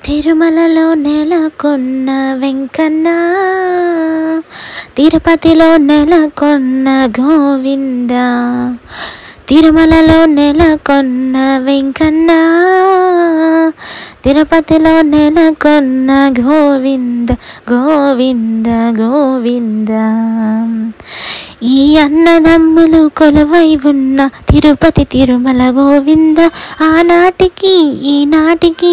తిరుమలలో నెలకొన్న వెంకన్న, తిరుపతిలో నెలకొన్న గోవింద. తిరుమలలో నెలకొన్న వెంకన్న, తిరుపతిలో నెలకొన్న గోవింద గోవింద గోవింద. ఈ అన్నదమ్ములు కొలువై ఉన్న తిరుపతి తిరుమల గోవింద. ఆనాటికి ఈనాటికి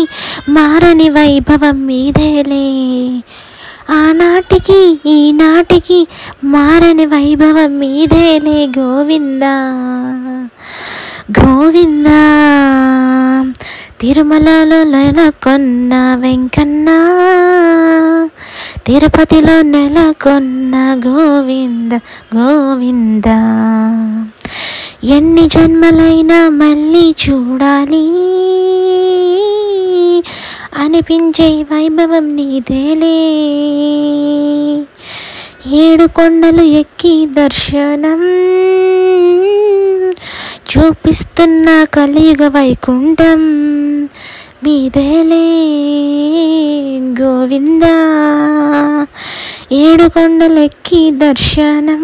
మారని వైభవం మీదేలే, ఆనాటికి ఈనాటికి మారని వైభవం మీదేలే గోవింద గోవింద. తిరుమలలో నెలకొన్న వెంకన్న, తిరుపతిలో నెలకొన్న గోవింద గోవింద. ఎన్ని జన్మలైనా మళ్ళీ చూడాలి అనిపించే వైభవం నీదేలే. 7 కొండలు ఎక్కి దర్శనం చూపిస్తున్న కలియుగ వైకుంఠం మీదేలే గోవింద. 7 కొండలెక్కి దర్శనం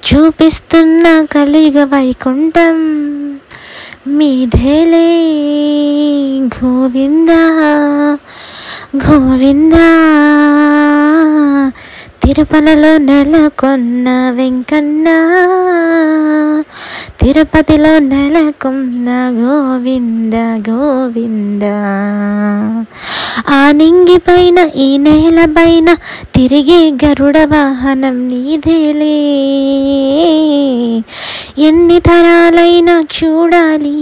చూపిస్తున్న కలియుగ వైకుంఠం మీదేలే గోవింద గోవింద. తిరుమలలో నెలకొన్న వెంకన్న, తిరుపతిలో నెలకొన్న గోవింద గోవింద. ఆ నింగి పైన ఈ నేల పైన తిరిగే గరుడ వాహనం నీదేలే. ఎన్ని తరాలైనా చూడాలి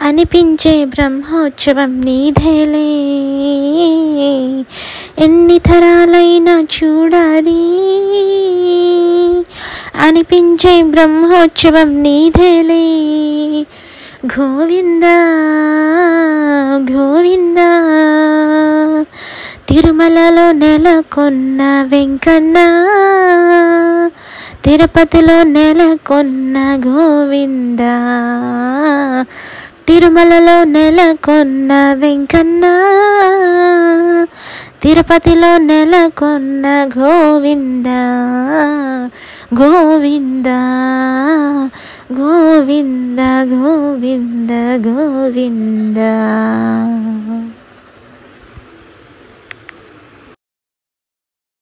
అనిపించే బ్రహ్మోత్సవం నీదేలే. ఎన్ని తరాలైనా చూడాలి అనిపించే బ్రహ్మోత్సవం నీదేలే గోవింద గోవింద. తిరుమలలో నెలకొన్న వెంకన్న, తిరుపతిలో నెలకొన్న గోవింద. తిరుమలలో నెలకొన్న వెంకన్న, తిరుపతిలో నెలకొన్న గోవింద గోవింద గోవింద గోవింద గోవింద.